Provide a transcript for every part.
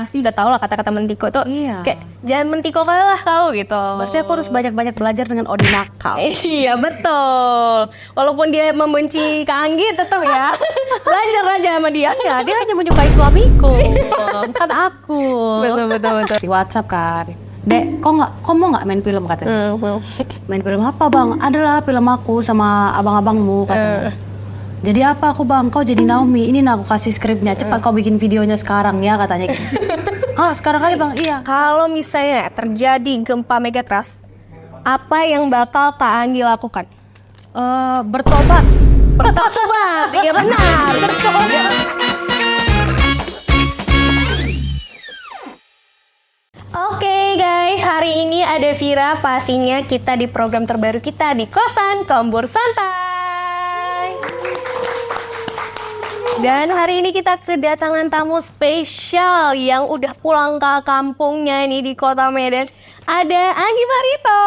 pasti udah tau lah kata-kata mentiko tuh. Iya. Kayak jangan mentiko kalah kau gitu. Berarti aku harus banyak-banyak belajar dengan Odi nakal. Iya betul. Walaupun dia membenci Kak Anggi tetap ya belajar aja sama dia. Ya, dia hanya menyukai suamiku, bukan aku. Betul. Di WhatsApp kan. Dek, kok mau nggak main film katanya? Main film apa bang? Adalah film aku sama abang-abangmu katanya. Jadi apa aku bang? Kau jadi Naomi. Ini aku kasih skripnya. Cepat kau bikin videonya sekarang ya katanya. Gitu. Sekarang kali bang. Iya. Kalau misalnya terjadi gempa Megatrust, apa yang bakal Kak Anggi lakukan? Bertobat. Bertobat. Iya benar. Bertobat. Oke guys, hari ini ada Vira. Pastinya kita di program terbaru kita di Kosan Kombur Santai. Dan hari ini kita kedatangan tamu spesial yang udah pulang ke kampungnya nih di Kota Medan. Ada Anggi Marito.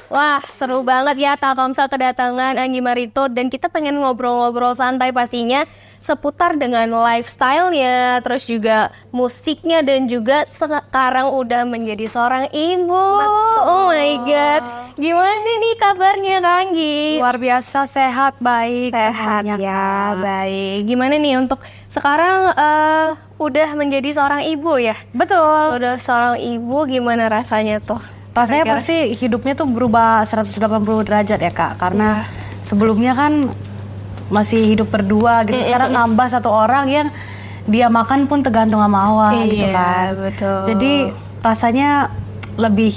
Wah, seru banget ya Telkomsel kedatangan Anggi Marito, dan kita pengen ngobrol-ngobrol santai pastinya seputar dengan lifestyle-nya, terus juga musiknya, dan juga sekarang udah menjadi seorang ibu. Oh my god. Gimana nih kabarnya Anggi? Luar biasa, sehat, baik. Sehat semuanya, ya, Kak. baik. Gimana nih untuk sekarang udah menjadi seorang ibu ya? Betul. Udah seorang ibu, gimana rasanya tuh? Rasanya Kira-kira? pasti hidupnya tuh berubah 180 derajat ya Kak. Karena sebelumnya kan masih hidup berdua gitu. Sekarang nambah satu orang yang dia makan pun tergantung sama awal gitu kan. Betul. Jadi rasanya lebih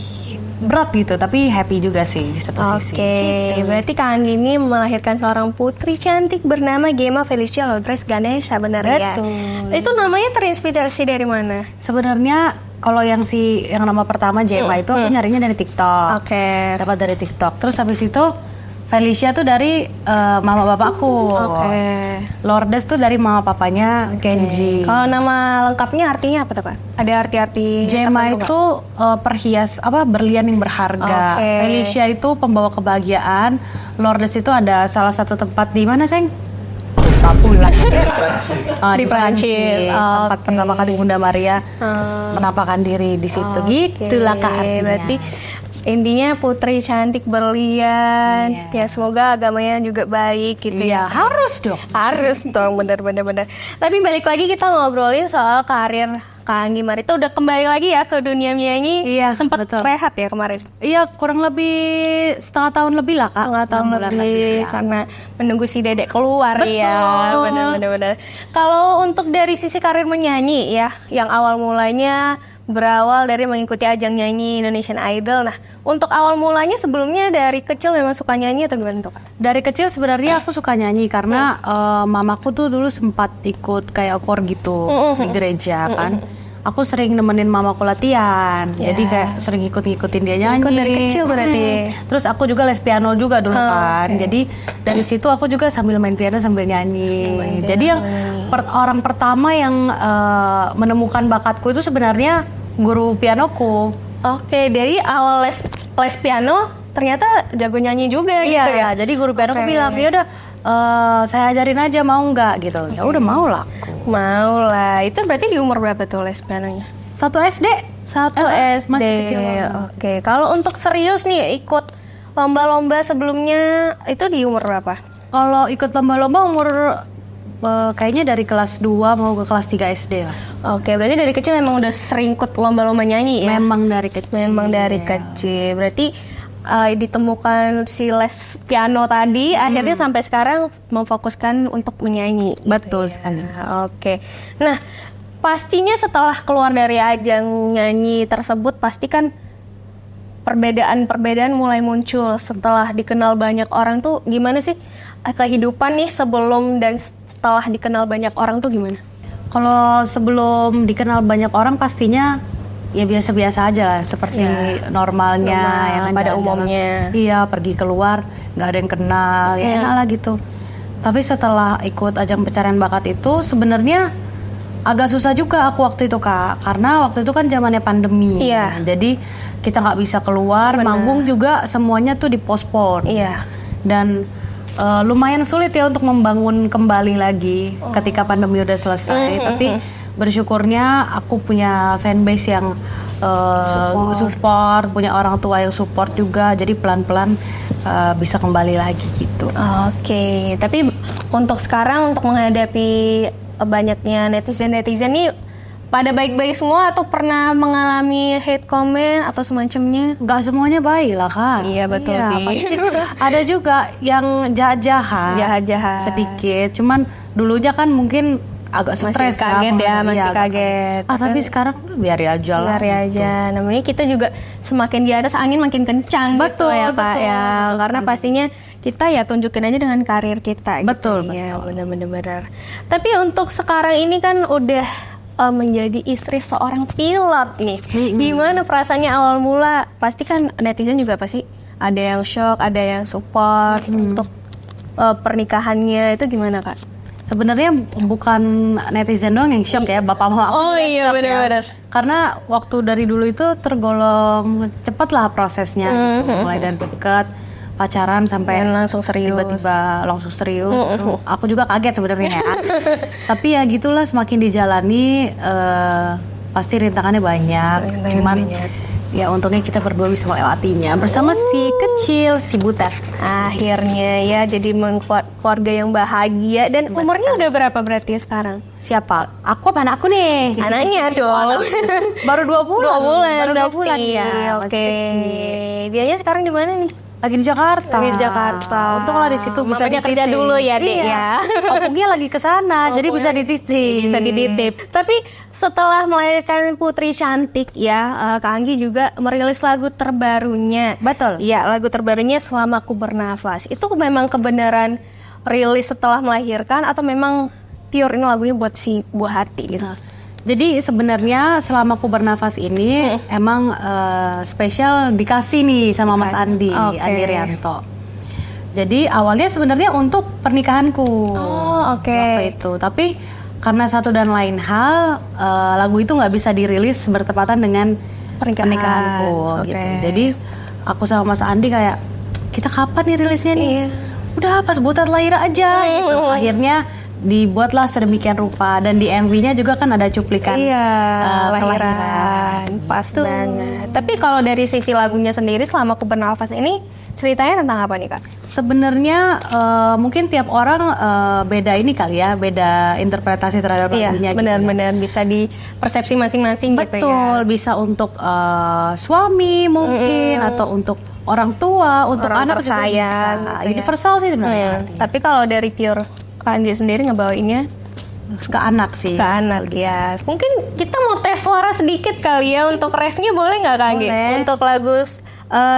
berat gitu, tapi happy juga sih di satu sisi. Oke, Gitu. berarti Kak Anggi ini melahirkan seorang putri cantik bernama Gemma Felicia Lodres Ganesha, benar ya? Betul. Itu namanya terinspirasi dari mana? Sebenarnya kalau yang nama pertama Gemma itu aku nyarinya dari TikTok. Oke. Dapat dari TikTok. Terus habis itu Felicia tuh dari mama bapakku. Oke. Lourdes tuh dari mama papanya Kenji. Kalau nama lengkapnya artinya apa tuh Pak? Ada arti-arti Gemma tertentu itu perhias berlian yang berharga. Oke. Felicia itu pembawa kebahagiaan. Lourdes itu ada salah satu tempat di mana, Seng? Lupa pula. Di Perancis. Tempat Oke. pertama kali Bunda Maria menampakkan diri di situ. Gitulah Kak artinya. Berarti intinya putri cantik berlian. Ya semoga agamanya juga baik gitu Iya, ya. harus dong. Harus dong, bener. Tapi balik lagi kita ngobrolin soal karir Kak Anggi Marito. Udah kembali lagi ya ke dunia menyanyi. Iya, Sempat betul. rehat ya kemarin. Iya, kurang lebih setengah tahun lebih lah Kak. Setengah tahun 6 bulan lebih ya. karena menunggu si dedek keluar. Betul. Ya. Bener. Kalau untuk dari sisi karir menyanyi ya, yang awal mulanya berawal dari mengikuti ajang nyanyi Indonesian Idol. Nah, untuk awal mulanya sebelumnya dari kecil memang suka nyanyi atau gimana tuh Kak? Dari kecil sebenarnya aku suka nyanyi karena mamaku tuh dulu sempat ikut kayak kor gitu di gereja kan. Aku sering nemenin mamaku latihan, jadi kayak sering ngikutin dia nyanyi. Ikut dari kecil berarti. Terus aku juga les piano juga dulu kan. Jadi dari situ aku juga sambil main piano sambil nyanyi. Jadi yang orang pertama yang menemukan bakatku itu sebenarnya guru pianoku. Oke, dari awal les piano ternyata jago nyanyi juga Iya, gitu ya. jadi guru pianoku bilang, "Ya udah saya ajarin aja, mau nggak?" gitu. Ya udah, mau lah aku. Mau lah. Itu berarti di umur berapa tuh les pianonya? 1 SD. 1 SD. masih kecil. Oke, kalau untuk serius nih ikut lomba-lomba sebelumnya itu di umur berapa? Kalau ikut lomba-lomba umur kayaknya dari kelas 2 mau ke kelas 3 SD lah. Oke, berarti dari kecil memang udah sering ikut lomba-lomba nyanyi ya? Memang dari kecil. Memang dari kecil. Berarti ditemukan si les piano tadi, akhirnya sampai sekarang memfokuskan untuk menyanyi. Betul sekali. Oke. Nah, pastinya setelah keluar dari ajang nyanyi tersebut, pasti kan perbedaan-perbedaan mulai muncul setelah dikenal banyak orang tuh. Gimana sih kehidupan nih sebelum dan setelah dikenal banyak orang tuh gimana? Kalau sebelum dikenal banyak orang pastinya ya biasa-biasa aja lah, seperti normalnya ya kan, pada jalan-jalan. umumnya. Iya, pergi keluar nggak ada yang kenal, ya enak lah gitu. Tapi setelah ikut ajang pencarian bakat itu sebenarnya agak susah juga aku waktu itu Kak, karena waktu itu kan zamannya pandemi. Iya. Jadi kita nggak bisa keluar, manggung juga semuanya tuh dipospon. Iya. Dan lumayan sulit ya untuk membangun kembali lagi ketika pandemi udah selesai. Tapi bersyukurnya aku punya fanbase yang support, punya orang tua yang support juga. Jadi pelan-pelan bisa kembali lagi gitu. Oke, tapi untuk sekarang untuk menghadapi banyaknya netizen nih pada baik-baik semua atau pernah mengalami hate comment atau semacamnya? Gak semuanya baik lah Kak. Iya betul sih. Pasti ada juga yang jahat-jahat sedikit. Cuman dulunya kan mungkin agak stres kaget kan. ya, masih kaget. Tapi sekarang biar aja lah. Biar aja. Namanya kita juga semakin di atas angin makin kencang gitu ya Kak ya. Karena pastinya kita ya tunjukin aja dengan karir kita. Betul. Ya benar-benar. Tapi untuk sekarang ini kan udah menjadi istri seorang pilot nih. Gimana perasaannya awal mula? Pasti kan netizen juga pasti ada yang shock, ada yang support untuk pernikahannya itu gimana Kak? Sebenarnya bukan netizen doang yang shock ya, bapak mama aku juga iya shock benar-benar. ya. Karena waktu dari dulu itu tergolong cepet lah prosesnya, gitu. Mulai dari deket, pacaran sampai langsung serius. Tiba-tiba langsung serius. Itu aku juga kaget sebenarnya ya. Tapi ya gitulah, semakin dijalani pasti rintangannya banyak. Cuman ya untungnya kita berdua bisa melewatinya bersama si kecil, si Butet. Akhirnya ya jadi keluarga yang bahagia. Dan umurnya udah berapa berarti sekarang? Siapa? Aku apa anakku nih? Anaknya dong. Baru 2 bulan. Baru 2 2 bulan ya. Oke. Dianya sekarang di mana nih? Lagi di Jakarta. Lagi di Jakarta. Untunglah di situ bisa Mamanya kerja dititip. dulu ya, Dek ya. Opungnya lagi ke sana, jadi bisa dititip. Bisa dititip. Tapi setelah melahirkan putri cantik ya, Kak Anggi juga merilis lagu terbarunya. Betul. Iya, lagu terbarunya Selama Ku Bernafas. Itu memang kebenaran rilis setelah melahirkan atau memang pure ini lagunya buat si buah hati gitu? Jadi sebenarnya Selama Ku Bernafas ini emang spesial dikasih nih sama Mas Andi, Andi Rianto. Jadi awalnya sebenarnya untuk pernikahanku. Waktu itu. Tapi karena satu dan lain hal, lagu itu nggak bisa dirilis bertepatan dengan pernikahanku gitu. Jadi aku sama Mas Andi kayak, kita kapan nih rilisnya nih? Udah pas Butet lahir aja gitu. Akhirnya dibuatlah sedemikian rupa, dan di MV-nya juga kan ada cuplikan kelahiran. Pas banget. Tapi kalau dari sisi lagunya sendiri Selama Ku Bernafas ini ceritanya tentang apa nih Kak? Sebenarnya mungkin tiap orang beda ini kali ya, beda interpretasi terhadap lagunya. Benar-benar bisa di persepsi masing-masing gitu ya. Betul, bisa untuk suami mungkin atau untuk orang tua, untuk orang anak juga tersayang, bisa. gitu ya. Universal sih sebenarnya. Tapi kalau dari pure Kak Anggi sendiri ngebawainnya ke anak sih. ke anak ya. Mungkin kita mau tes suara sedikit kali ya untuk refnya, boleh nggak Kak Anggi? Boleh. Untuk lagu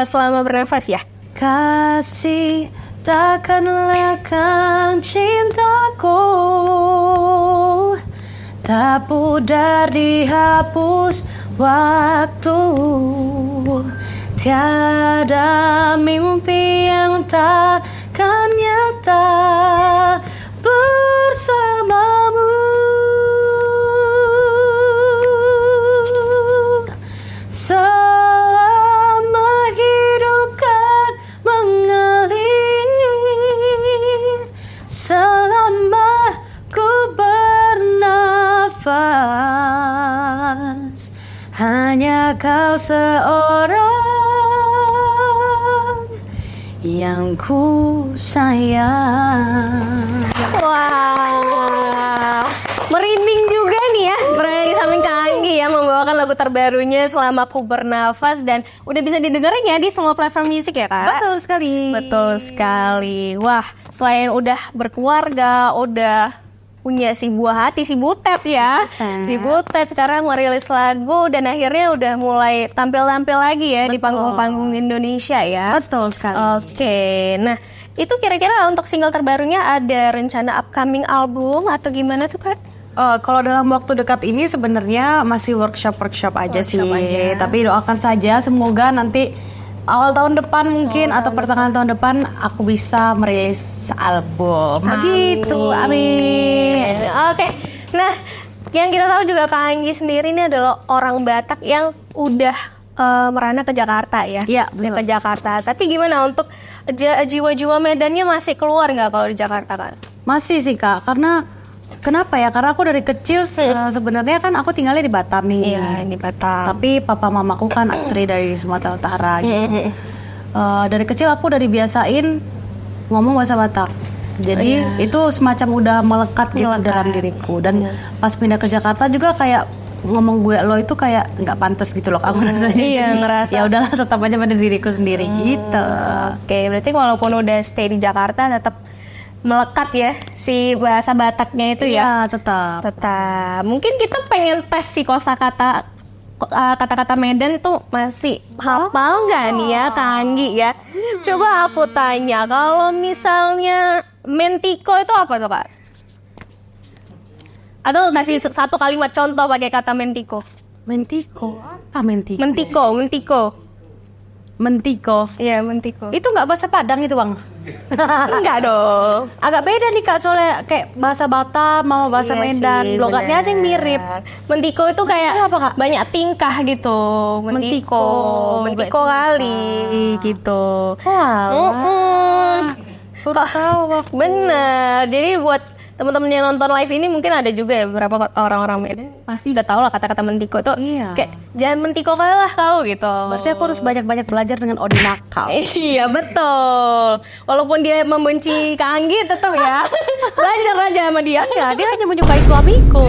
Selama Bernafas ya. Kasih takkan lekang cintaku, tak pudar dihapus waktu, tiada mimpi yang takkan nyata bersamamu. Selama hidup kan mengalir, selama ku bernafas, hanya kau seorang yang ku sayang. Wah, merinding juga nih ya berada di samping Kak Anggi ya, membawakan lagu terbarunya Selama Ku Bernafas, dan udah bisa didengerin ya di semua platform musik ya Kak? Betul sekali. Betul sekali. Wah, selain udah berkeluarga, udah punya si buah hati, si Butet ya. Si Butet sekarang merilis lagu dan akhirnya udah mulai tampil-tampil lagi ya di panggung-panggung Indonesia ya. Betul sekali. Oke, nah itu kira-kira untuk single terbarunya ada rencana upcoming album atau gimana tuh Kak? Kalau dalam waktu dekat ini sebenarnya masih workshop aja sih. Tapi doakan saja semoga nanti awal tahun depan mungkin atau pertengahan tahun depan aku bisa merilis album. Begitu. Amin. Oke. Nah, yang kita tahu juga Kak Anggi sendiri ini adalah orang Batak yang udah merana ke Jakarta ya? Iya, Dia betul. ke Jakarta. Tapi gimana untuk jiwa-jiwa Medannya masih keluar nggak kalau di Jakarta, Kak? Masih sih Kak, karena kenapa ya? Karena aku dari kecil sebenarnya kan aku tinggalnya di Batam nih. Iya, di Batam. Tapi papa mamaku kan asli dari Sumatera Utara gitu. Dari kecil aku udah dibiasain ngomong bahasa Batak. Jadi itu semacam udah melekat gitu dalam diriku. Dan pas pindah ke Jakarta juga kayak ngomong gue lo itu kayak nggak pantas gitu loh aku rasanya. Iya, ngerasa. Ya udahlah tetap aja pada diriku sendiri gitu. Oke, berarti walaupun udah stay di Jakarta tetap melekat ya si bahasa Bataknya itu ya. Iya, tetap. Tetap. Mungkin kita pengen tes si kosakata kata-kata Medan itu masih hafal nggak nih ya Kak Anggi ya? Coba aku tanya, kalau misalnya mentiko itu apa tuh Kak? Atau kasih satu kalimat contoh pakai kata mentiko. Mentiko. Apa mentiko? Mentiko. Mentiko. Iya, mentiko. Itu nggak bahasa Padang itu bang? Enggak dong. Agak beda nih kak soalnya kayak bahasa Batam sama bahasa Iya Medan. sih, Logatnya aja yang bener. mirip. Mentiko itu kayak Itu apa, Kak? banyak tingkah gitu. Mentiko Mentiko. kali gitu. Wah. Sudah tahu. Bener. Jadi buat teman-teman yang nonton live ini mungkin ada juga ya beberapa orang-orang Medan pasti udah tahu lah kata-kata mentiko itu. Iya. Kayak jangan mentiko kalah kau gitu. Berarti aku harus banyak-banyak belajar dengan Odi nakal. Iya betul. Walaupun dia membenci Kak Anggi tetap ya belajar aja sama dia. Ya, dia hanya menyukai suamiku,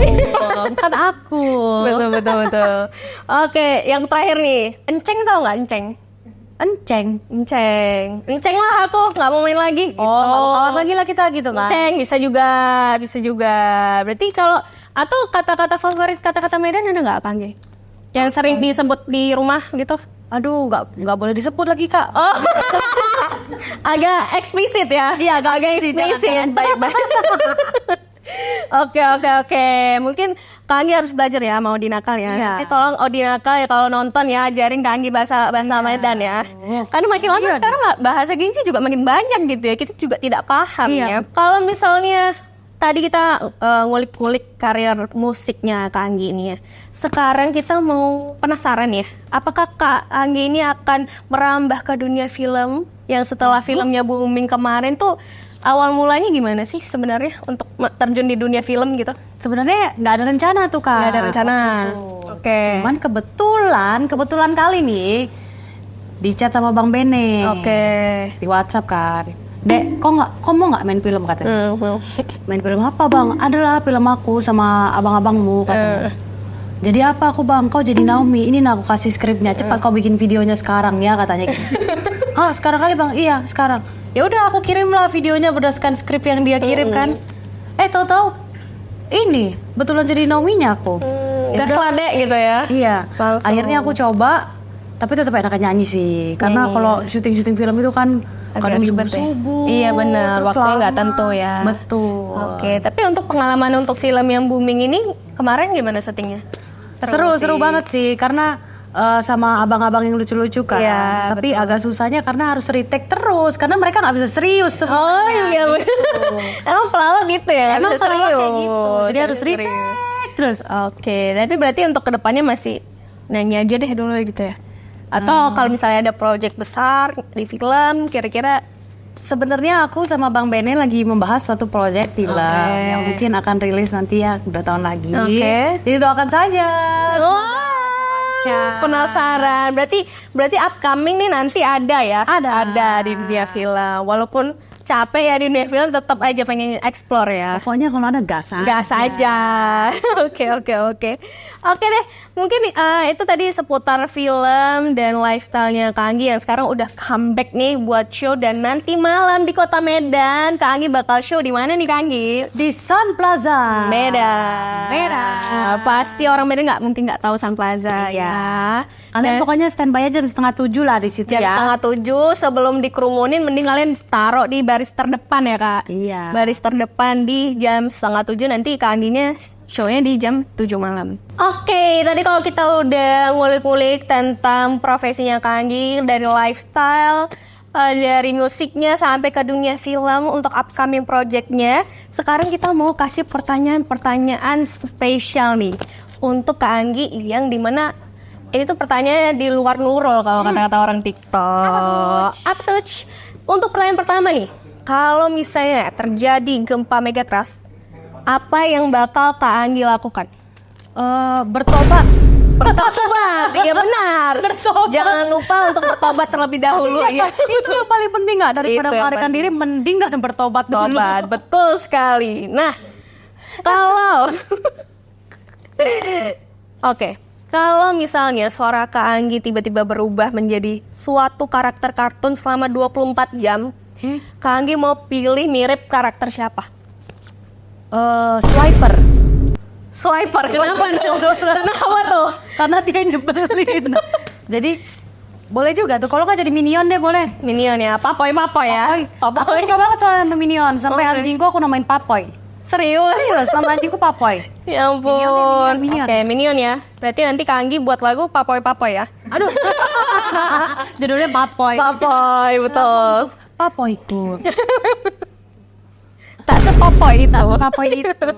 bukan aku. Betul. Oke, yang terakhir nih, enceng tau nggak enceng? Enceng. Enceng lah aku nggak mau main lagi. Oh, kawan lagi lah kita gitu kan. Enceng bisa juga. Berarti kalau atau kata-kata favorit kata-kata Medan ada nggak apa Anggi? Yang sering disebut di rumah gitu? Aduh, nggak boleh disebut lagi kak. Oh, agak eksplisit ya? Iya, agak eksplisit. Baik. Oke. Mungkin Kak Anggi harus belajar ya mau dinakal ya. Iya. Nanti tolong dinakal ya kalau nonton ya ajarin Kak Anggi bahasa Medan ya. Karena makin lama sekarang bahasa Ginci juga makin banyak gitu ya. Kita juga tidak paham Iya. ya. Kalau misalnya tadi kita ngulik-ngulik karir musiknya Kak Anggi ini ya. Sekarang kita mau penasaran ya. Apakah Kak Anggi ini akan merambah ke dunia film yang setelah filmnya booming kemarin tuh awal mulanya gimana sih sebenarnya untuk terjun di dunia film gitu? Sebenarnya nggak ada rencana tuh kak. Nggak ada rencana. Oke. Cuman kebetulan kali nih di chat sama Bang Bene. Oke. Di WhatsApp kan. Dek, kok mau nggak main film katanya? Main film apa bang? Adalah film aku sama abang-abangmu katanya. Jadi apa aku bang? Kau jadi Naomi. Ini aku kasih skripnya. Cepat kau bikin videonya sekarang ya katanya. Ah sekarang kali bang? Iya sekarang. Ya udah aku kirimlah videonya berdasarkan skrip yang dia kirim kan. Tahu-tahu ini betulan jadi Naomi-nya aku. Gas lade gitu ya? Iya. Langsung. Akhirnya aku coba, tapi tetap enakan nyanyi sih. Karena kalau syuting film itu kan kadang ribet ya. subuh. Iya benar, terus waktunya nggak lama. tentu ya. Betul. Oke, tapi untuk pengalaman untuk film yang booming ini kemarin gimana syutingnya? Seru banget sih karena sama abang-abang yang lucu-lucu kan. Iya, Tapi agak susahnya karena harus retake terus karena mereka nggak bisa serius Oh semuanya. iya benar. Emang pelawak gitu ya? Emang bisa pelawak kayak serius. gitu. Jadi harus Serius. retake terus. Oke, tapi berarti untuk kedepannya masih nyanyi aja deh dulu gitu ya? Atau kalau misalnya ada project besar di film, kira-kira Sebenarnya aku sama Bang Bene lagi membahas suatu proyek film yang mungkin akan rilis nanti ya 2 tahun lagi. Oke. Jadi doakan saja. penasaran. Berarti upcoming nih nanti ada ya? Ada di dunia film. Walaupun capek ya di dunia film, tetap aja pengen explore ya. Pokoknya kalau ada gas Gas aja. Oke. Oke deh, mungkin itu tadi seputar film dan lifestyle-nya Kak Anggi yang sekarang udah comeback nih buat show, dan nanti malam di Kota Medan Kak Anggi bakal show di mana nih Kak Anggi? di Sun Plaza. Medan. Pasti orang Medan nggak tahu Sun Plaza ya. Kalian pokoknya standby aja jam 6:30 lah di situ Jam ya. 6:30 sebelum dikerumunin, mending kalian taruh di baris terdepan ya Kak. Iya. Baris terdepan di jam 6:30, nanti Kak Angginya show-nya di jam 7 malam. Oke, tadi kalau kita udah ngulik-ngulik tentang profesinya Kak Anggi, dari lifestyle, dari musiknya sampai ke dunia film untuk upcoming project-nya. Sekarang kita mau kasih pertanyaan-pertanyaan spesial nih untuk Kak Anggi yang dimana Ini tuh pertanyaannya di luar Nurul kalau kata-kata orang TikTok. Apa tuh? Untuk pertanyaan pertama nih, kalau misalnya terjadi gempa Megatrust, apa yang bakal Kak Anggi lakukan? Bertobat. Bertobat, iya benar. Bertobat. Jangan lupa untuk bertobat terlebih dahulu ya. Itu yang paling penting nggak, daripada Itu yang melarikan diri, mending dan bertobat dulu. Bertobat, betul sekali. Nah, kalau Oke, kalau misalnya suara Kak Anggi tiba-tiba berubah menjadi suatu karakter kartun selama 24 jam, Kak Anggi mau pilih mirip karakter siapa? Swiper. Swiper, kenapa tuh? Kenapa tuh? Karena dia nyebelin. Jadi boleh juga tuh, kalau nggak jadi Minion deh boleh. Minion ya, Papoy ya. Aku suka banget soalnya sama Minion. Sampai anjingku aku namain Papoy. Serius? Serius, nama anjingku Papoy. Ya ampun. Minion. Oke, Minion ya. Berarti nanti Kak Anggi buat lagu Papoy ya. Aduh. Judulnya Papoy. Papoy, betul. Papoyku. Tak sepapoy itu. Tak sepapoy itu.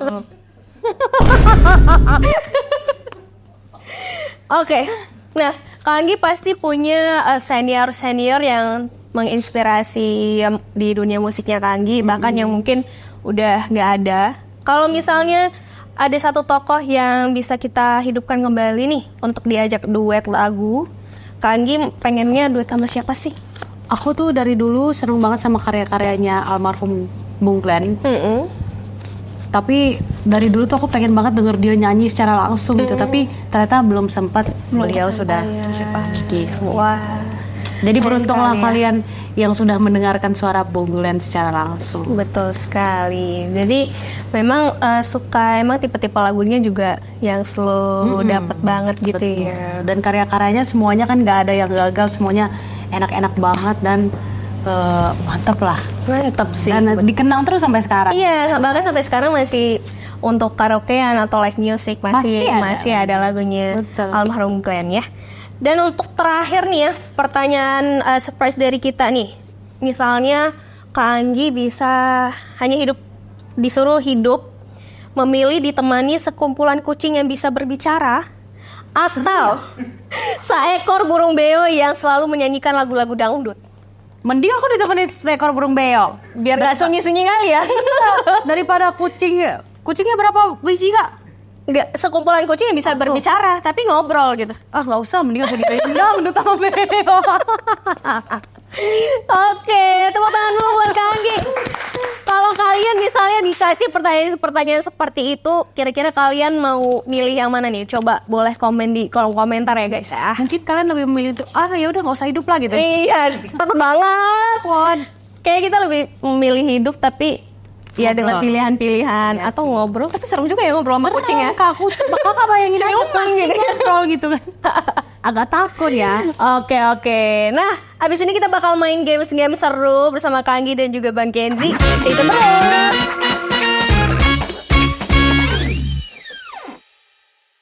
Oke. Nah, Kak Anggi pasti punya senior-senior yang menginspirasi di dunia musiknya Kak Anggi, bahkan yang mungkin udah nggak ada. Kalau misalnya ada satu tokoh yang bisa kita hidupkan kembali nih untuk diajak duet lagu, Kak Anggi pengennya duet sama siapa sih? Aku tuh dari dulu seneng banget sama karya-karyanya almarhum Bung Glenn. Tapi dari dulu tuh aku pengen banget denger dia nyanyi secara langsung gitu. Tapi ternyata belum sempat. Beliau sudah pergi. Wah. Jadi beruntunglah kalian yang sudah mendengarkan suara Bung Glenn secara langsung. Betul sekali. Jadi memang suka emang tipe-tipe lagunya juga yang slow, dapet banget gitu ya. Dan karya-karyanya semuanya kan nggak ada yang gagal, semuanya enak-enak banget dan mantap lah. Mantap sih. Dan dikenang terus sampai sekarang. Iya, bahkan sampai sekarang masih untuk karaokean atau live music masih ada lagunya. Betul. Almarhum Glenn ya. Dan untuk terakhir nih ya, pertanyaan surprise dari kita nih. Misalnya Kak Anggi bisa disuruh hidup memilih ditemani sekumpulan kucing yang bisa berbicara atau seekor burung beo yang selalu menyanyikan lagu-lagu dangdut. Mending aku ditemani seekor burung beo. Biar gak sunyi-sunyi kali ya. Daripada kucingnya berapa biji Kak? Nggak, sekumpulan kucing yang bisa berbicara tapi ngobrol gitu. Nggak usah, mending usah dikasih dangdut sama beo. Oke, tepuk tangan dulu buat Kak Anggi. Kalau kalian misalnya dikasih pertanyaan seperti itu, kira-kira kalian mau milih yang mana nih? Coba boleh komen di kolom komentar ya guys ya. Mungkin kalian lebih memilih itu, ya udah nggak usah hidup lah gitu. Iya, takut banget. Kayak kita lebih memilih hidup tapi ya dengan pilihan-pilihan atau ngobrol. Tapi serem juga ya ngobrol sama kucing ya. Kakak bayangin aja ngobrol gitu kan. Agak takut ya. Oke. Nah, abis ini kita bakal main games seru bersama Kak Anggi dan juga Bang Kenzi. Stay tune terus.